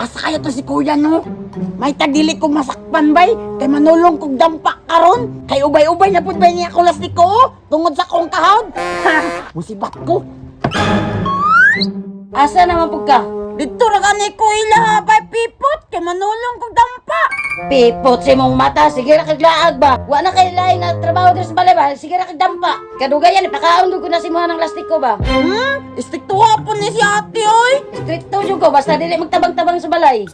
Asa kaya to si kuya no? May tagdili kong masakpan bay, kay manulong kong dampa karon, kay ubay-ubay na pud bay niya ako lastiko, tungod sa kong kahod. Musibat ko. Asa naman pug ka? Dito ra gani ko ila bay pipot, kay manulong kong dampa. Pipot sa imong mata, sige ra kaglaag ba? Wa na kay lain na trabaho diri sa balay ba? Sige ra kagdampa. Kadugayan ipakaon ko na si mga ng lastiko ba? Istikto hapon ni si ate oy. Stricto jud ko basta dili magtabang-tabang sa balay.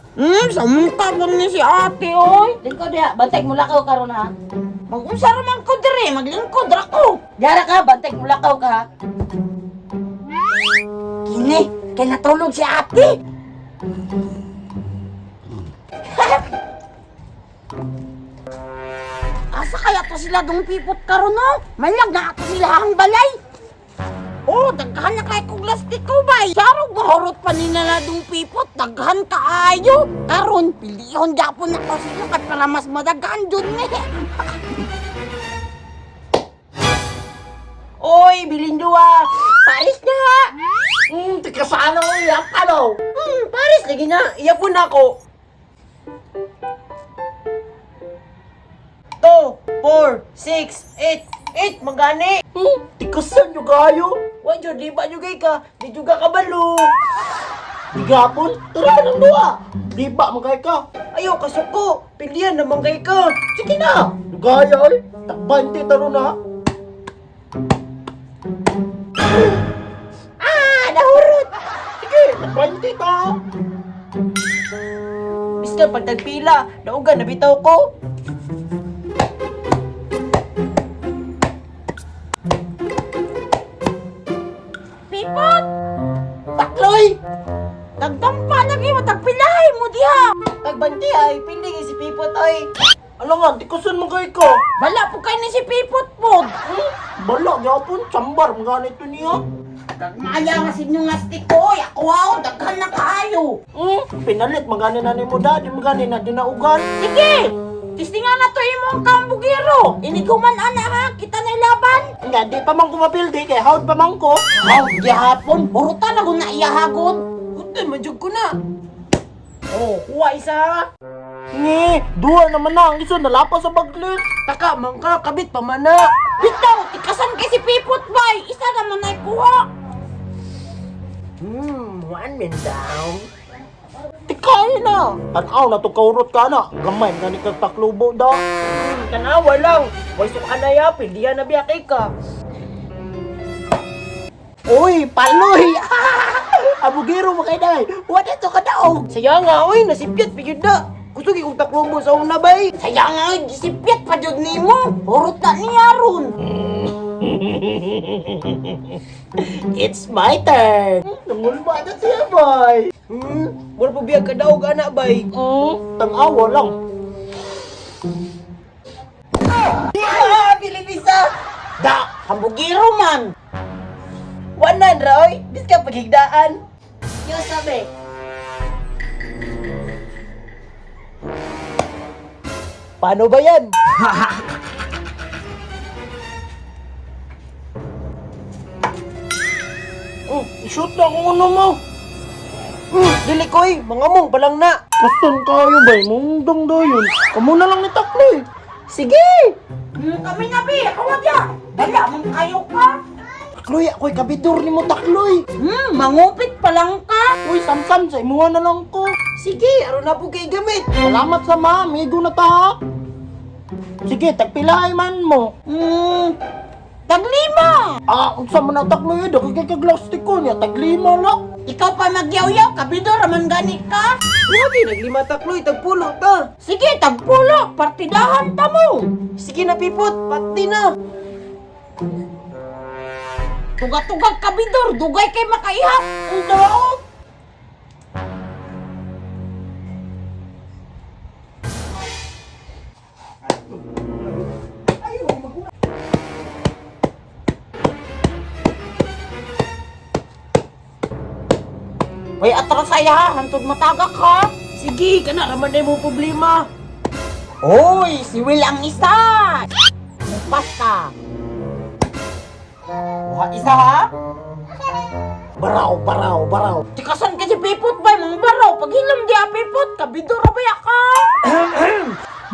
Sa mukha po ni si ate oy. Lingkod diha, bantay mo lakaw karon ha. Mag-unsa raman ko dire, maglingkod ra ko. Diara ka, bantay mo lakaw ka ha. Kini, kay natulog si ate. Asa kaya to sila dong pipot karon no? May lag na ato sila ang balay. Oh, daghan na kay kong lastiko bay. Sarog mahurot pa nila na dong pipot, daghan kaayo. Karon pilihon gyapon na ko sila kat para mas madaghan jud ni. Oy, bilindua! Paris na. Tika sana ko iyak ka daw. Paris, lagi na. Iyapon ako. 2, 4, 6, 8. Magani. Tikasan nyo kayo. Wadyo, di ba nyo gay ka? Di juga kabalo. Di gapon? Tara ng dua. Di ba magay ka? Ayaw, kasuko. Pilihan na magay ka. Sige na. Gaya ay. Takbante taro na. Nahurot! Sige, nag-20 ka! Biskan, pag nagpila, naugan, nabitaw ko. Pipot! Takloy! Nagdampa lagi mo, tagpilahay mo diha! Tagbanti ay, piling si Pipot ay. Alam nga, di kusun mo kay ko. Bala po kayo ni si Pipot po! Bala, yapon, sambar, mga ganito niya. Nagmaya nga sa inyong lastiko, ako wow, daghan na kayo! Pinalit, magani na ni mo da, di magani na dinaugan. Sige! Tistingan na to imong kambugiro! Iniguman ana ha, kita na ilaban! Nga, di pa man kumapildi, kay hawd pa man ko. Wow, gihapon, hurutan ako na iyahagod! Kunti, madyog ko na. Oh, kuha isa! Nge, duwa naman na, ang iso nalapas sa baglit. Taka, mangka, kabit pa man na. Bitaw, tikasan kay si Pipot bay! Isa naman ay kuha! One man down. Tikay na. Tanaw na to kaurot ka na. Gamay nga ni kagtaklubo da. Tanawa lang. Way suka na yapin. Diyan na biyakay ka. Uy, paloy! Abugiro mo kay day. What ito ka daog? Saya nga, uy. Nasipyat, pigid na. Gusto kong taklubo sa una bay. Sayang nga, gisipyat pa jud nimo! Hurot na niya ron! It's my turn. Nangulba na siya, bay. Wala pa biyag ka daog, anak, bay. Tang-awa lang. Pilipisa! Da, hambugiro man! 100, Roy. Bis ka paghigdaan. Yung sabi, Paano ba yan? Shoot na kung ano mo. Dili ko eh. Mga mong palang na. Kasan kayo ba? Mundong daw yun. Kamu na lang nitaklo eh. Sige! Kami na bi, awad ya! Dala mong kayo ka! Takloy, ako'y kabidor ni mo takloy. Mangupit pa lang ka! Uy, samsam, sa imuha na lang ko. Sige, aron na po kay gamit. Salamat sa mamigo na ta. Sige, tagpilay man mo. Taglima! Unsa man ang takloy yun? Kay kaglastik ko niya, taglima lang. Ikaw pa magyaw-yaw, kabidor raman gani ka! Lagi, naglima takloy, tagpulo ta. Sige, tagpulo, partidahan ta mo! Sige na, Pipot, pati na. Tugat-tugat kabidor, dugay kay makaihap! Ang daog! Way atras saya, hantod matagak ha! Sige, kana raman na mo problema. Hoy, si Will ang isa! Basta! Kuha isa ha? Baraw, baraw, baraw. Tikasan kasi pipot ba, mga baraw, pag Pagilom di apipot, kabidor ba ka?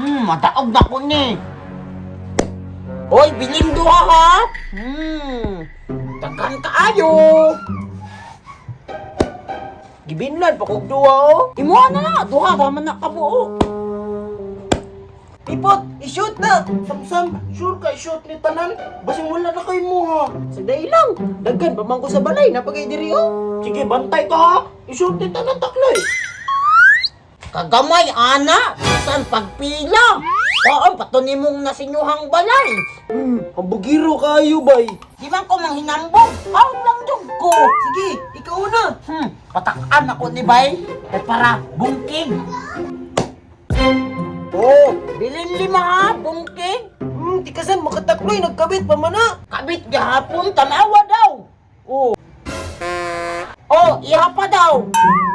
Mataog na ko ni. Oy, bilim duha ha? Daghan kaayo. Gibinlan pa kog duwa oh. Imuha na na, duha ra man na kabuo. Pipot, i-shoot na! Sam, sure ka i-shoot ni tanan? Basing wala na kay mo ha. Sagday lang, daggan pa man ko sa balay, napagay diri oh. Sige, bantay ka ha. I-shoot ni tanan takloy. Kagamay, ana! Saan pagpila? Saan patunin mong nasinyuhang balay? Ang bugiro kayo bay. Di man ko manghinambog, hawag lang dog ko. Sige, ikaw na. Patakaan ako ni Bay. Eh para bungkig. Oh, Bilin lima ha, bungkig. tikasan makatakloy, nagkabit pa man na. Kabit gahapon, tanawa daw. Oh. Oh, iha pa daw.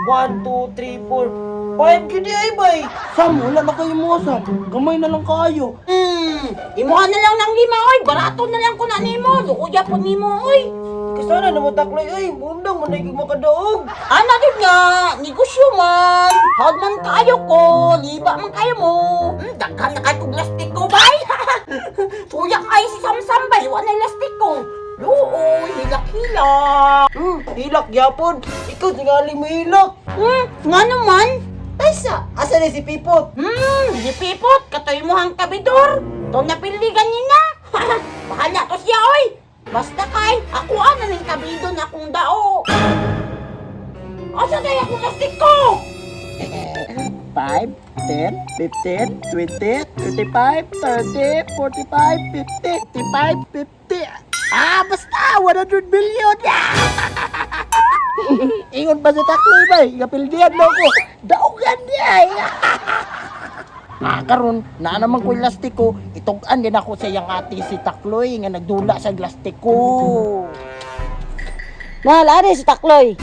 1, 2, 3, 4, 5 gini ay bay. Sam, wala na kayo mo Sam. Gamay na lang kayo. Imuha na lang ng lima, oy. Barato na lang ko na nimo. Lukuya po nimo, oy. Kasana na mo takloy ay, mundang manay makadaog. Ana din nga, negosyo man. Hawad man kayo ko, liba man kayo mo. Daghan na kayo kong lastik ko, bay. Tuyak ay si Samsam, bay. Wala lastik ko. Looy, hilak-hilak. Hilak yapon. Ikaw tingali mo hilak. Nga naman. Ay asa na si Pipot? Si Pipot, katoy mo hang kabidor. Ito napiligan niya na. Bahala to siya, oy. Basta kay, ako na ng kabido na akong dao. Asa na yung lastik ko? 5, 10, 15, 20, 25, 30, 45, 50, 55, 50. Basta! 100 million! Ingon pa sa takloy ba? Kapildihan mo ko. Daugan niya! Karon na naman ko yung lastik ko. Itugan din ako sa iyang ate si Takloy nga nagdula sa lastik ko. Nalari si Takloy.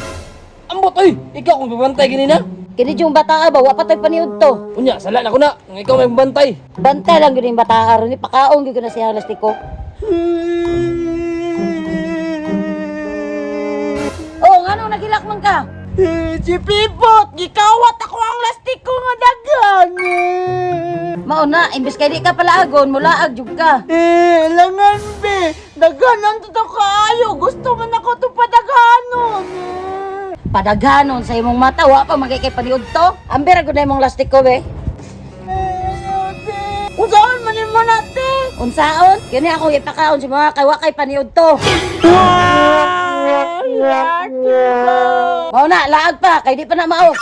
Ambot oy, ikaw kung babantay ganina. Kini yung bataa ba, wapa tayo paniud to. Unya, sala na ko na. Nga ikaw may bantay. Bantay lang yun yung bataa ron. Pakaon yun na siya lastik ko. Oh, nga nung nagilak man ka? Si Pipot, gikawat ako ang lastik ko nga daghan. Mauna, imbis kay di ka palaagon, mulaag jug ka. Langan be, daghanan to kaayo. Gusto man ako to padaghanon. Padaghanon sa imong mata, wa pa magkay paniud to. Ambira ko na imong lastik ko, be. Usaon man mo natin. Unsaon? Kini ako ipakaon sa mga kay wa kay paniud to. Mauna, laag pa, kay di pa na mao.